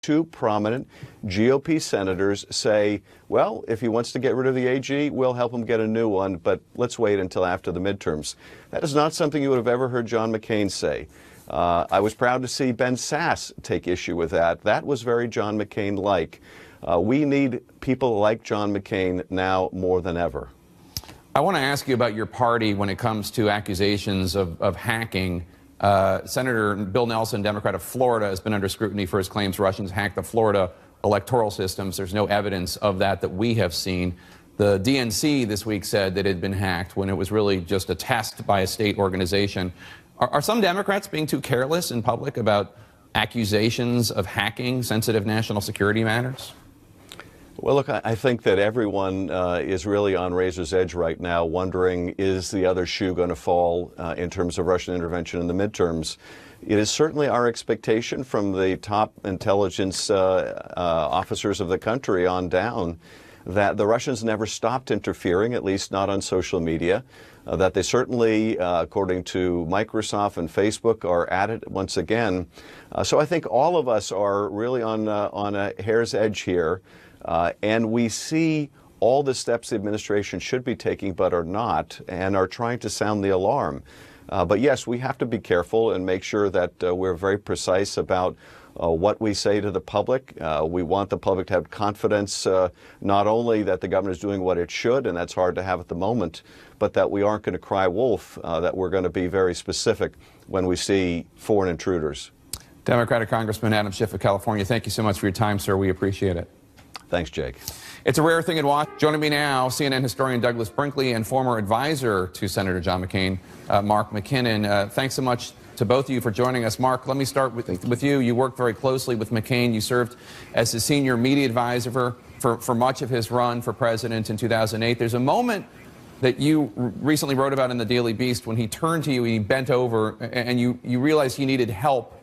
two prominent GOP senators say, well, if he wants to get rid of the AG, we'll help him get a new one, but let's wait until after the midterms. That is not something you would have ever heard John McCain say. I was proud to see Ben Sasse take issue with that. That was very John McCain-like. We need people like John McCain now more than ever. I want to ask you about your party when it comes to accusations of hacking. Senator Bill Nelson, Democrat of Florida, has been under scrutiny for his claims Russians hacked the Florida electoral systems. There's no evidence of that we have seen. The DNC this week said that it had been hacked when it was really just a test by a state organization. Are some Democrats being too careless in public about accusations of hacking sensitive national security matters? Well, look, I think that everyone is really on razor's edge right now, wondering, is the other shoe going to fall in terms of Russian intervention in the midterms? It is certainly our expectation from the top intelligence officers of the country on down that the Russians never stopped interfering, at least not on social media, that they certainly, according to Microsoft and Facebook, are at it once again. So I think all of us are really on a hair's edge here. And we see all the steps the administration should be taking but are not, and are trying to sound the alarm. But yes, we have to be careful and make sure that we're very precise about what we say to the public. We want the public to have confidence not only that the government is doing what it should, and that's hard to have at the moment, but that we aren't going to cry wolf, that we're going to be very specific when we see foreign intruders. Democratic Congressman Adan Schiff of California, thank you so much for your time, sir. We appreciate it. Thanks, Jake. It's a rare thing in Washington. Joining me now, CNN historian Douglas Brinkley and former advisor to Senator John McCain, Mark McKinnon. Thanks so much to both of you for joining us. Mark, let me start with you. You worked very closely with McCain. You served as his senior media advisor for much of his run for president in 2008. There's a moment that you recently wrote about in the Daily Beast when he turned to you, he bent over, and you realized he needed help.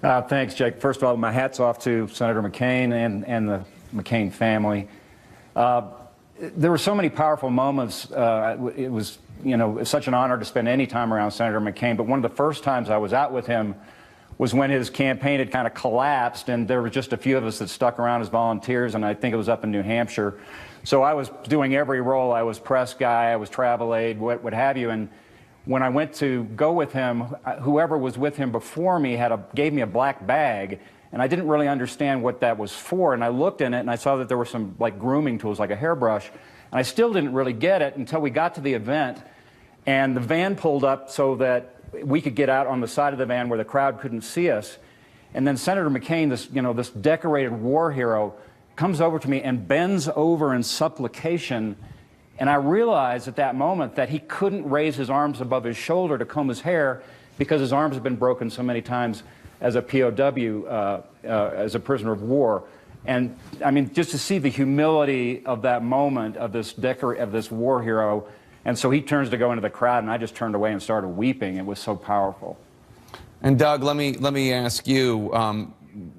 Thanks, Jake. First of all, my hat's off to Senator McCain and the McCain family. There were so many powerful moments. It was, such an honor to spend any time around Senator McCain. But one of the first times I was out with him was when his campaign had kind of collapsed, and there were just a few of us that stuck around as volunteers, and I think it was up in New Hampshire. So I was doing every role. I was press guy, I was travel aide, what have you. And when I went to go with him, whoever was with him before me gave me a black bag, and I didn't really understand what that was for. And I looked in it, and I saw that there were some grooming tools, like a hairbrush, and I still didn't really get it until we got to the event, and the van pulled up so that we could get out on the side of the van where the crowd couldn't see us. And then Senator McCain, this decorated war hero, comes over to me and bends over in supplication. And I realized at that moment that he couldn't raise his arms above his shoulder to comb his hair because his arms had been broken so many times as a POW, as a prisoner of war. And I mean, just to see the humility of that moment of this war hero. And so he turns to go into the crowd, and I just turned away and started weeping. It was so powerful. And Doug, let me ask you,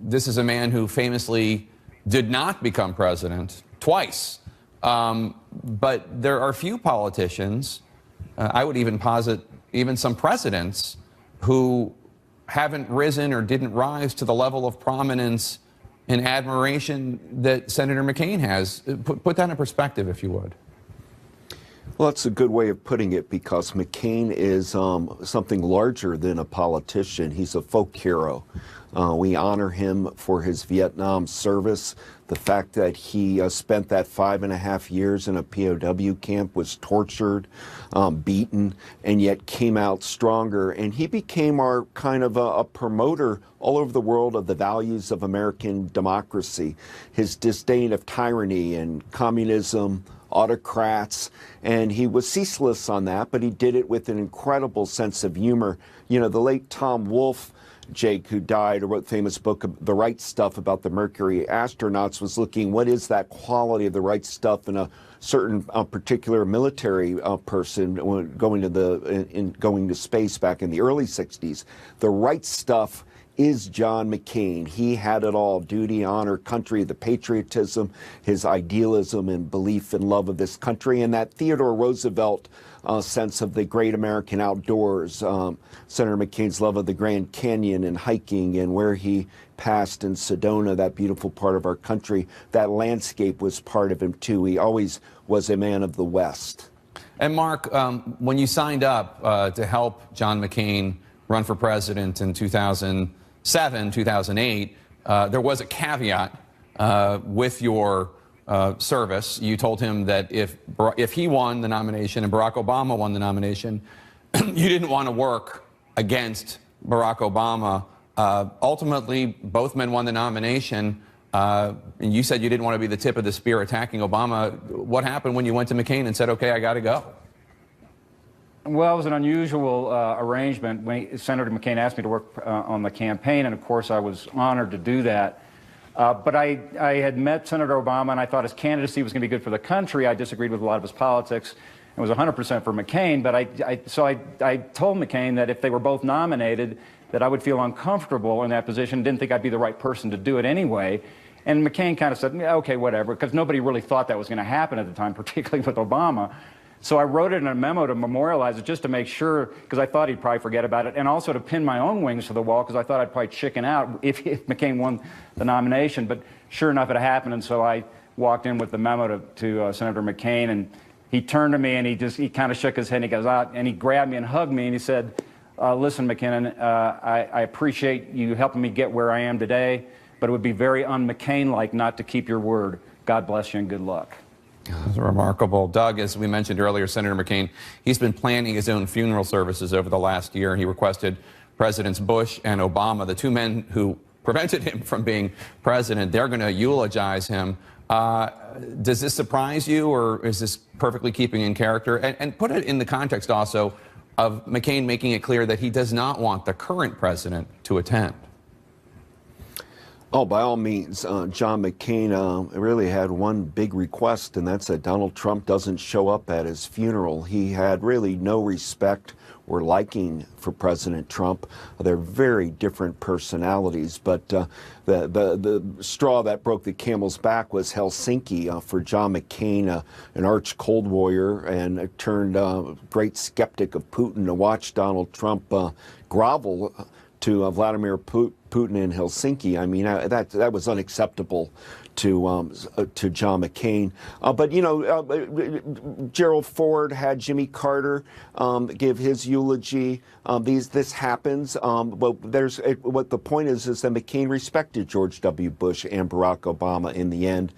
this is a man who famously did not become president twice. But there are few politicians, I would even posit even some presidents, who haven't risen or didn't rise to the level of prominence and admiration that Senator McCain has. Put that in perspective, if you would. Well, that's a good way of putting it, because McCain is something larger than a politician. He's a folk hero. We honor him for his Vietnam service. The fact that he spent that 5.5 years in a POW camp, was tortured, beaten, and yet came out stronger. And he became our kind of a promoter all over the world of the values of American democracy. His disdain of tyranny and communism, autocrats, and he was ceaseless on that, but he did it with an incredible sense of humor. The late Tom Wolfe, Jake, who died, or wrote the famous book, The Right Stuff, about the Mercury astronauts, was looking, what is that quality of the right stuff in a certain particular military person going to space back in the early 60s. The right stuff is John McCain. He had it all: duty, honor, country, the patriotism, his idealism and belief and love of this country, and that Theodore Roosevelt sense of the great American outdoors. Senator McCain's love of the Grand Canyon and hiking, and where he passed in Sedona, that beautiful part of our country. That landscape was part of him too. He always was a man of the West. And Mark, when you signed up to help John McCain run for president in 2007, 2008, there was a caveat with your service. You told him that if he won the nomination and Barack Obama won the nomination, you didn't want to work against Barack Obama. Ultimately, both men won the nomination. And you said you didn't want to be the tip of the spear attacking Obama. What happened when you went to McCain and said, okay, I got to go? Well, it was an unusual arrangement. When Senator McCain asked me to work on the campaign, and of course I was honored to do that. But I had met Senator Obama, and I thought his candidacy was going to be good for the country. I disagreed with a lot of his politics and was 100% for McCain. But I told McCain that if they were both nominated, that I would feel uncomfortable in that position, didn't think I'd be the right person to do it anyway. And McCain kind of said, yeah, okay, whatever, because nobody really thought that was going to happen at the time, particularly with Obama. So I wrote it in a memo to memorialize it, just to make sure, because I thought he'd probably forget about it, and also to pin my own wings to the wall, because I thought I'd probably chicken out if McCain won the nomination. But sure enough, it happened, and so I walked in with the memo to Senator McCain, and he turned to me, and he kind of shook his head, and he goes out, and he grabbed me and hugged me, and he said, listen, McKinnon, I appreciate you helping me get where I am today, but it would be very un-McCain-like not to keep your word. God bless you and good luck. That's remarkable. Doug, as we mentioned earlier, Senator McCain, he's been planning his own funeral services over the last year. He requested Presidents Bush and Obama, the two men who prevented him from being president, they're going to eulogize him. Does this surprise you, or is this perfectly keeping in character? And put it in the context also of McCain making it clear that he does not want the current president to attend. Oh, by all means, John McCain really had one big request, and that's that Donald Trump doesn't show up at his funeral. He had really no respect or liking for President Trump. They're very different personalities, but the straw that broke the camel's back was Helsinki for John McCain, an arch Cold Warrior and turned great skeptic of Putin, to watch Donald Trump grovel to Vladimir Putin in Helsinki. I mean, that was unacceptable to John McCain. But you know, Gerald Ford had Jimmy Carter give his eulogy. This happens. But what the point is that McCain respected George W. Bush and Barack Obama in the end.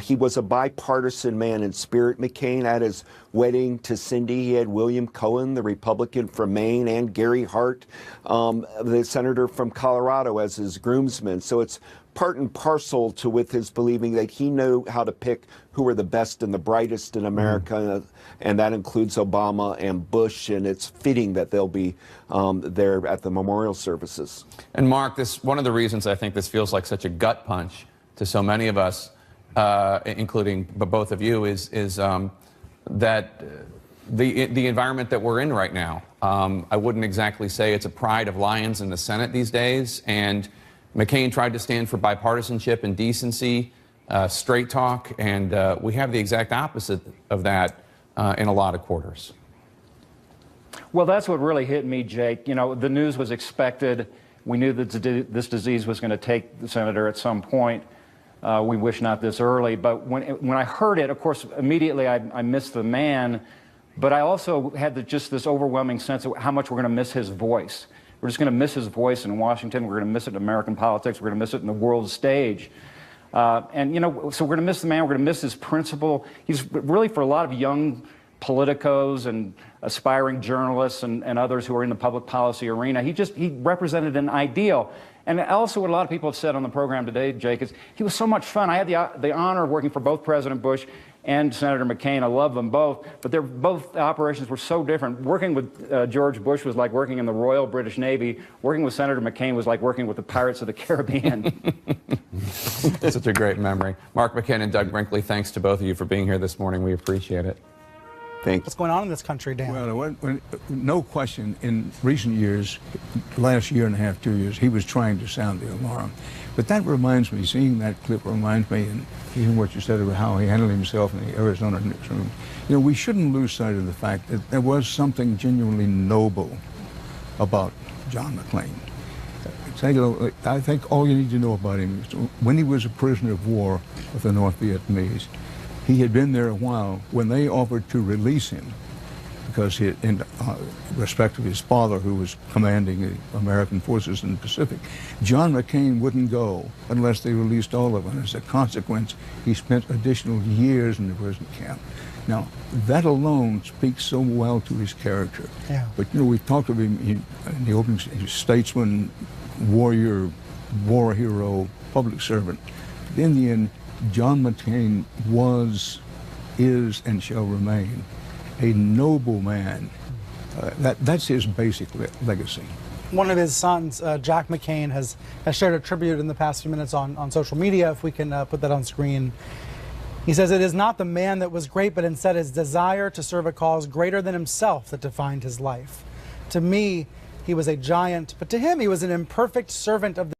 He was a bipartisan man in spirit. McCain, at his wedding to Cindy, he had William Cohen, the Republican from Maine, and Gary Hart, the senator from Colorado, as his groomsmen. So it's part and parcel with his believing that he knew how to pick who were the best and the brightest in America, and that includes Obama and Bush, and it's fitting that they'll be there at the memorial services. And Mark, one of the reasons I think this feels like such a gut punch to so many of us, including both of you, is that the environment that we're in right now. I wouldn't exactly say it's a pride of lions in the Senate these days, and McCain tried to stand for bipartisanship and decency, straight talk, and we have the exact opposite of that in a lot of quarters. Well, that's what really hit me, Jake. You know, the news was expected. We knew that this disease was going to take the senator at some point. We wish not this early, but when I heard it, of course, immediately I missed the man, but I also had just this overwhelming sense of how much we're going to miss his voice. We're just going to miss his voice in Washington. We're going to miss it in American politics. We're going to miss it in the world stage. And, you know, so we're going to miss the man. We're going to miss his principle. He's really, for a lot of young politicos and aspiring journalists and others who are in the public policy arena, he represented an ideal. And also what a lot of people have said on the program today, Jake, is he was so much fun. I had the honor of working for both President Bush and Senator McCain. I love them both, but both operations were so different. Working with George Bush was like working in the Royal British Navy. Working with Senator McCain was like working with the Pirates of the Caribbean. Such a great memory. Mark McCain and Doug Brinkley, thanks to both of you for being here this morning. We appreciate it. Thank what's you. going on in this country, Dan. Well, no question, in recent years, last year and a half, 2 years, he was trying to sound the alarm. But that reminds me, seeing that clip reminds me, and even what you said about how he handled himself in the Arizona newsroom, you know, we shouldn't lose sight of the fact that there was something genuinely noble about John McClane. I think all you need to know about him is when he was a prisoner of war with the North Vietnamese, he had been there a while. When they offered to release him, because in respect of his father, who was commanding the American forces in the Pacific, John McCain wouldn't go unless they released all of them. As a consequence, he spent additional years in the prison camp. Now, that alone speaks so well to his character. Yeah. But, you know, we've talked of him in the opening, statesman, warrior, war hero, public servant. But in the end, John McCain was, is, and shall remain a noble man. That's his basic legacy. One of his sons, Jack McCain, has shared a tribute in the past few minutes on social media. If we can put that on screen. He says, "It is not the man that was great, but instead his desire to serve a cause greater than himself that defined his life. To me, he was a giant, but to him, he was an imperfect servant of the